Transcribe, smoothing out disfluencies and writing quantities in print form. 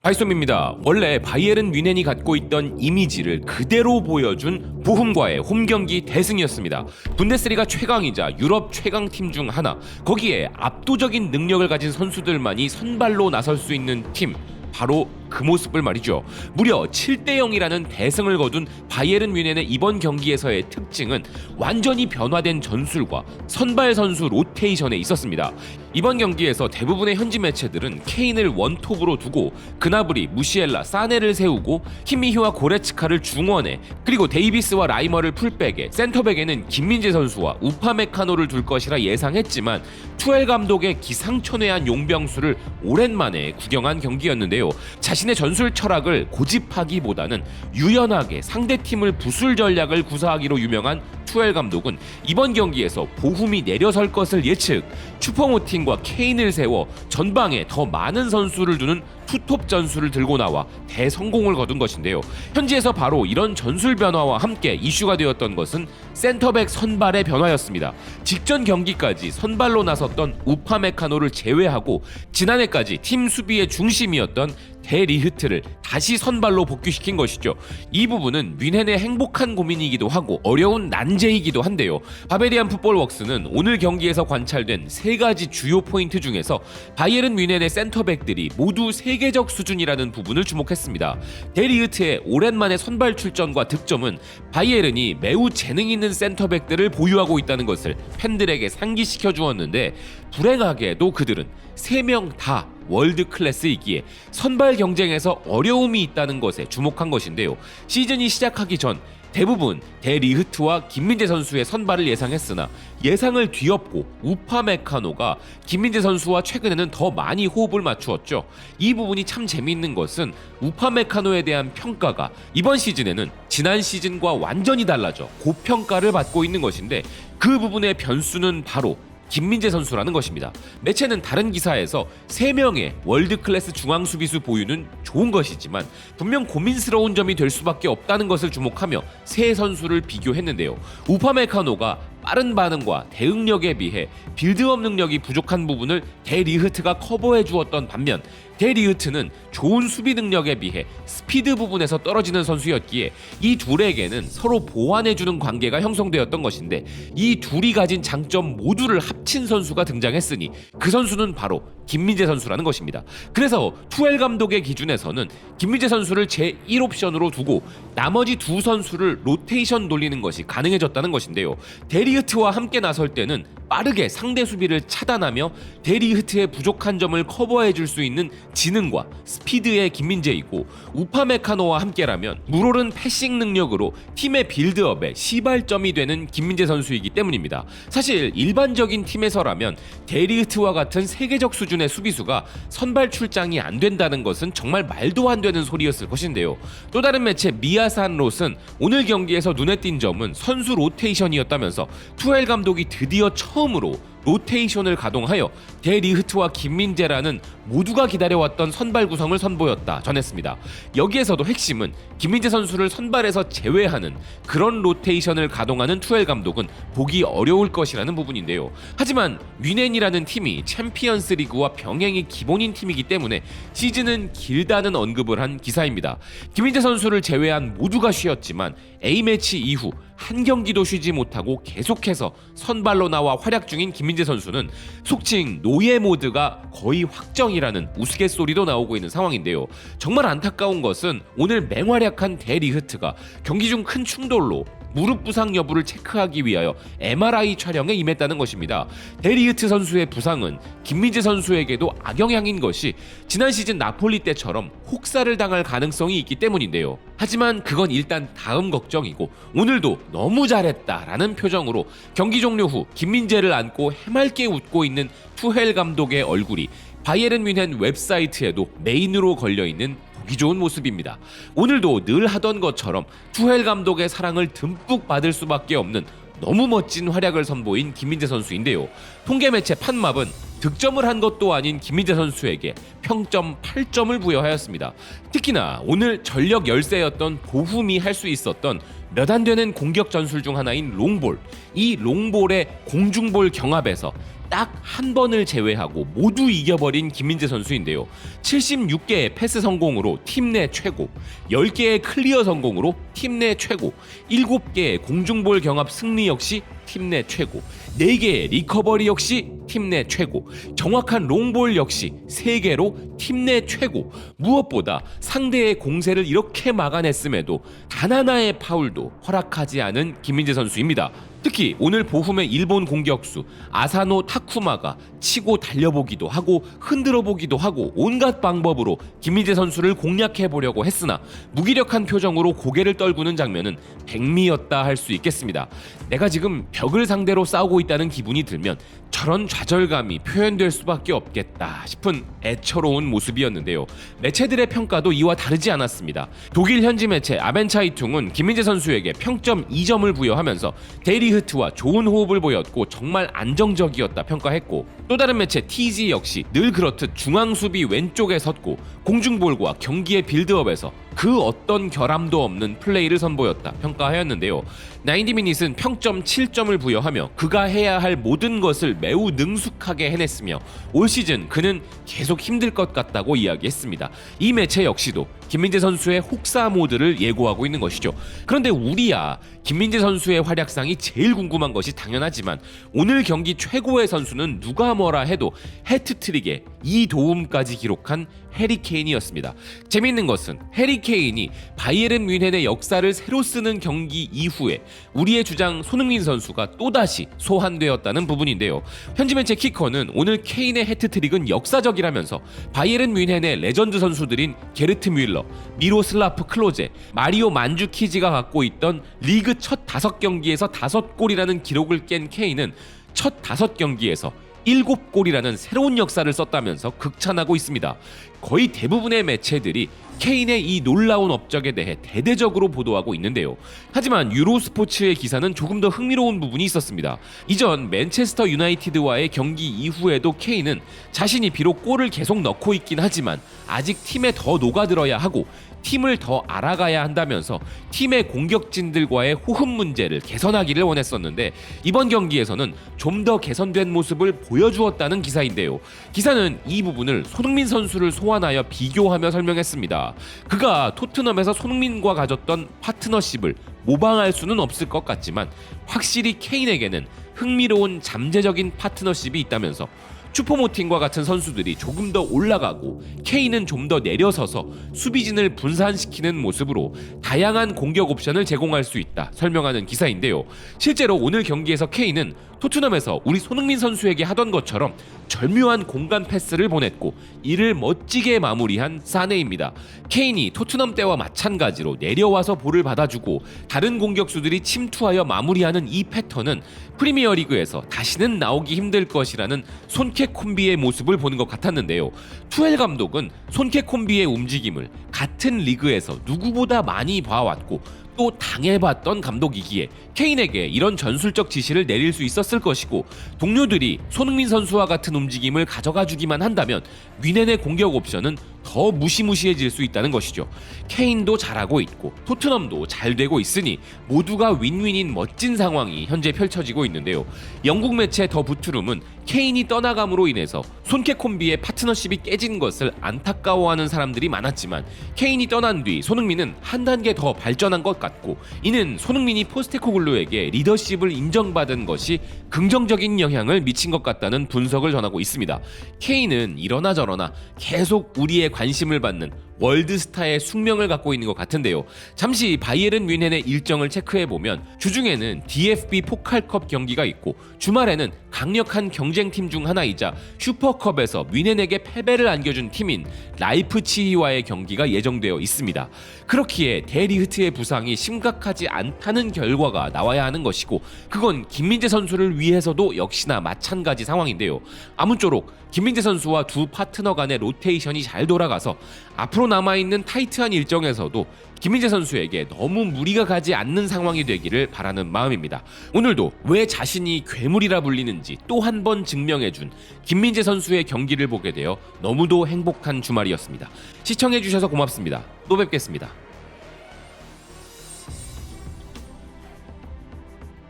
하이솜입니다. 원래 바이에른 뮌헨이 갖고 있던 이미지를 그대로 보여준 보훔과의 홈경기 대승이었습니다. 분데스리가 최강이자 유럽 최강팀 중 하나, 거기에 압도적인 능력을 가진 선수들만이 선발로 나설 수 있는 팀, 바로 그 모습을 말이죠. 무려 7대0이라는 대승을 거둔 바이에른 뮌헨의 이번 경기에서의 특징은 완전히 변화된 전술과 선발 선수 로테이션에 있었습니다. 이번 경기에서 대부분의 현지 매체들은 케인을 원톱으로 두고 그나브리, 무시엘라, 사네를 세우고 키미히와 고레츠카를 중원에, 그리고 데이비스와 라이머를 풀백에, 센터백에는 김민재 선수와 우파메카노를 둘 것이라 예상했지만 투엘 감독의 기상천외한 용병수를 오랜만에 구경한 경기였는데요. 자신의 전술 철학을 고집하기보다는 유연하게 상대팀을 부술 전략을 구사하기로 유명한 투엘 감독은 이번 경기에서 보훔이 내려설 것을 예측, 슈퍼모팅과 케인을 세워 전방에 더 많은 선수를 두는 투톱 전술을 들고 나와 대성공을 거둔 것인데요. 현지에서 바로 이런 전술 변화와 함께 이슈가 되었던 것은 센터백 선발의 변화였습니다. 직전 경기까지 선발로 나섰던 우파메카노를 제외하고 지난해까지 팀 수비의 중심이었던 데리흐트를 다시 선발로 복귀시킨 것이죠. 이 부분은 뮌헨의 행복한 고민이기도 하고 어려운 난제이기도 한데요. 바베리안 풋볼웍스는 오늘 경기에서 관찰된 세 가지 주요 포인트 중에서 바이에른 뮌헨의 센터백들이 모두 세계적 수준이라는 부분을 주목했습니다. 데리흐트의 오랜만에 선발 출전과 득점은 바이에른이 매우 재능 있는 센터백들을 보유하고 있다는 것을 팬들에게 상기시켜 주었는데, 불행하게도 그들은 3명 다 월드 클래스이기에 선발 경쟁에서 어려움이 있다는 것에 주목한 것인데요. 시즌이 시작하기 전 대부분 데리흐트와 김민재 선수의 선발을 예상했으나 예상을 뒤엎고 우파메카노가 김민재 선수와 최근에는 더 많이 호흡을 맞추었죠. 이 부분이 참 재미있는 것은 우파메카노에 대한 평가가 이번 시즌에는 지난 시즌과 완전히 달라져 고평가를 받고 있는 것인데, 그 부분의 변수는 바로 김민재 선수라는 것입니다. 매체는 다른 기사에서 3명의 월드클래스 중앙수비수 보유는 좋은 것이지만 분명 고민스러운 점이 될 수밖에 없다는 것을 주목하며 세 선수를 비교했는데요. 우파메카노가 빠른 반응과 대응력에 비해 빌드업 능력이 부족한 부분을 데리흐트가 커버해 주었던 반면, 데리흐트는 좋은 수비 능력에 비해 스피드 부분에서 떨어지는 선수였기에 이 둘에게는 서로 보완해주는 관계가 형성되었던 것인데, 이 둘이 가진 장점 모두를 합친 선수가 등장했으니 그 선수는 바로 김민재 선수라는 것입니다. 그래서 투엘 감독의 기준에서는 김민재 선수를 제1옵션으로 두고 나머지 두 선수를 로테이션 돌리는 것이 가능해졌다는 것인데요. 데리흐트와 함께 나설 때는 빠르게 상대 수비를 차단하며 데리흐트의 부족한 점을 커버해줄 수 있는 지능과 스피드의 김민재이고, 우파메카노와 함께라면 물오른 패싱 능력으로 팀의 빌드업에 시발점이 되는 김민재 선수이기 때문입니다. 사실 일반적인 팀에서라면 데리흐트와 같은 세계적 수준의 수비수가 선발 출장이 안 된다는 것은 정말 말도 안 되는 소리였을 것인데요. 또 다른 매체 미아산 롯은 오늘 경기에서 눈에 띈 점은 선수 로테이션이었다면서 투엘 감독이 드디어 처음으로 로테이션을 가동하여 데리흐트와 김민재라는 모두가 기다려왔던 선발 구성을 선보였다 전했습니다. 여기에서도 핵심은 김민재 선수를 선발에서 제외하는 그런 로테이션을 가동하는 투엘 감독은 보기 어려울 것이라는 부분인데요. 하지만 뮌헨이라는 팀이 챔피언스 리그와 병행이 기본인 팀이기 때문에 시즌은 길다는 언급을 한 기사입니다. 김민재 선수를 제외한 모두가 쉬었지만 A매치 이후 한 경기도 쉬지 못하고 계속해서 선발로 나와 활약 중인 김민재 선수는 속칭 노예 모드가 거의 확정이라는 우스갯소리도 나오고 있는 상황인데요. 정말 안타까운 것은 오늘 맹활약한 데리흐트가 경기 중 큰 충돌로 무릎 부상 여부를 체크하기 위하여 MRI 촬영에 임했다는 것입니다. 데리흐트 선수의 부상은 김민재 선수에게도 악영향인 것이 지난 시즌 나폴리 때처럼 혹사를 당할 가능성이 있기 때문인데요. 하지만 그건 일단 다음 걱정이고, 오늘도 너무 잘했다라는 표정으로 경기 종료 후 김민재를 안고 해맑게 웃고 있는 투헬 감독의 얼굴이 바이에른 뮌헨 웹사이트에도 메인으로 걸려있는 보기 좋은 모습입니다. 오늘도 늘 하던 것처럼 투헬 감독의 사랑을 듬뿍 받을 수밖에 없는 너무 멋진 활약을 선보인 김민재 선수인데요. 통계 매체 판맙은 득점을 한 것도 아닌 김민재 선수에게 평점 8점을 부여하였습니다. 특히나 오늘 전력 열세였던 보훔이 할 수 있었던 몇 안 되는 공격 전술 중 하나인 롱볼, 이 롱볼의 공중볼 경합에서 딱 한 번을 제외하고 모두 이겨버린 김민재 선수인데요. 76개의 패스 성공으로 팀 내 최고, 10개의 클리어 성공으로 팀 내 최고, 7개의 공중볼 경합 승리 역시 팀 내 최고, 4개의 리커버리 역시 팀 내 최고, 정확한 롱볼 역시 3개로 팀 내 최고. 무엇보다 상대의 공세를 이렇게 막아냈음에도 단 하나의 파울도 허락하지 않은 김민재 선수입니다. 특히 오늘 보훔의 일본 공격수 아사노 타쿠마가 치고 달려보기도 하고 흔들어보기도 하고 온갖 방법으로 김민재 선수를 공략해보려고 했으나 무기력한 표정으로 고개를 떨구는 장면은 백미였다 할 수 있겠습니다. 내가 지금 벽을 상대로 싸우고 있다는 기분이 들면 저런 좌절감이 표현될 수밖에 없겠다 싶은 애처로운 모습이었는데요. 매체들의 평가도 이와 다르지 않았습니다. 독일 현지 매체 아벤차이퉁은 김민재 선수에게 평점 2점을 부여하면서 데이리흐트와 좋은 호흡을 보였고 정말 안정적이었다 평가했고, 또 다른 매체 TG 역시 늘 그렇듯 중앙 수비 왼쪽에 섰고 공중볼과 경기의 빌드업에서 그 어떤 결함도 없는 플레이를 선보였다 평가하였는데요. 90미닛은 평점 7점을 부여하며 그가 해야 할 모든 것을 매우 능숙하게 해냈으며 올 시즌 그는 계속 힘들 것 같다고 이야기했습니다. 이 매체 역시도 김민재 선수의 혹사 모드를 예고하고 있는 것이죠. 그런데 우리야 김민재 선수의 활약상이 제일 궁금한 것이 당연하지만 오늘 경기 최고의 선수는 누가 뭐라 해도 해트트릭에 2도움까지 기록한 해리 케인이었습니다. 재미있는 것은 해리 케인이 바이에른 뮌헨의 역사를 새로 쓰는 경기 이후에 우리의 주장 손흥민 선수가 또다시 소환되었다는 부분인데요. 현지 매체 키커는 오늘 케인의 해트트릭은 역사적이라면서 바이에른 뮌헨의 레전드 선수들인 게르트 뮬러, 미로슬라프 클로제, 마리오 만주키지가 갖고 있던 리그 첫 5경기에서 5골이라는 기록을 깬 케인은 첫 5경기에서 7골이라는 새로운 역사를 썼다면서 극찬하고 있습니다. 거의 대부분의 매체들이 케인의 이 놀라운 업적에 대해 대대적으로 보도하고 있는데요. 하지만 유로스포츠의 기사는 조금 더 흥미로운 부분이 있었습니다. 이전 맨체스터 유나이티드와의 경기 이후에도 케인은 자신이 비록 골을 계속 넣고 있긴 하지만 아직 팀에 더 녹아들어야 하고 팀을 더 알아가야 한다면서 팀의 공격진들과의 호흡 문제를 개선하기를 원했었는데 이번 경기에서는 좀 더 개선된 모습을 보여주었다는 기사인데요. 기사는 이 부분을 손흥민 선수를 소환하여 비교하며 설명했습니다. 그가 토트넘에서 손흥민과 가졌던 파트너십을 모방할 수는 없을 것 같지만 확실히 케인에게는 흥미로운 잠재적인 파트너십이 있다면서 슈퍼모팅과 같은 선수들이 조금 더 올라가고 케인은 좀 더 내려서서 수비진을 분산시키는 모습으로 다양한 공격 옵션을 제공할 수 있다 설명하는 기사인데요. 실제로 오늘 경기에서 케인은 토트넘에서 우리 손흥민 선수에게 하던 것처럼 절묘한 공간 패스를 보냈고 이를 멋지게 마무리한 사네입니다. 케인이 토트넘 때와 마찬가지로 내려와서 볼을 받아주고 다른 공격수들이 침투하여 마무리하는 이 패턴은 프리미어리그에서 다시는 나오기 힘들 것이라는 손케 콤비의 모습을 보는 것 같았는데요. 투엘 감독은 손케 콤비의 움직임을 같은 리그에서 누구보다 많이 봐왔고 또 당해봤던 감독이기에 케인에게 이런 전술적 지시를 내릴 수 있었을 것이고, 동료들이 손흥민 선수와 같은 움직임을 가져가주기만 한다면 뮌헨의 공격 옵션은 더 무시무시해질 수 있다는 것이죠. 케인도 잘하고 있고 토트넘도 잘 되고 있으니 모두가 윈윈인 멋진 상황이 현재 펼쳐지고 있는데요. 영국 매체 더 부트룸은 케인이 떠나감으로 인해서 손케 콤비의 파트너십이 깨진 것을 안타까워하는 사람들이 많았지만 케인이 떠난 뒤 손흥민은 한 단계 더 발전한 것 같고 이는 손흥민이 포스테코글루에게 리더십을 인정받은 것이 긍정적인 영향을 미친 것 같다는 분석을 전하고 있습니다. 케인은 이러나 저러나 계속 우리의 관심을 받는 월드스타의 숙명을 갖고 있는 것 같은데요. 잠시 바이에른 뮌헨의 일정을 체크해보면 주중에는 DFB 포칼컵 경기가 있고 주말에는 강력한 경쟁팀 중 하나이자 슈퍼컵에서 뮌헨에게 패배를 안겨준 팀인 라이프치히와의 경기가 예정되어 있습니다. 그렇기에 데리흐트의 부상이 심각하지 않다는 결과가 나와야 하는 것이고 그건 김민재 선수를 위해서도 역시나 마찬가지 상황인데요. 아무쪼록 김민재 선수와 두 파트너 간의 로테이션이 잘 돌아가서 앞으로 남아있는 타이트한 일정에서도 김민재 선수에게 너무 무리가 가지 않는 상황이 되기를 바라는 마음입니다. 오늘도 왜 자신이 괴물이라 불리는지 또 한 번 증명해준 김민재 선수의 경기를 보게 되어 너무도 행복한 주말이었습니다. 시청해주셔서 고맙습니다. 또 뵙겠습니다.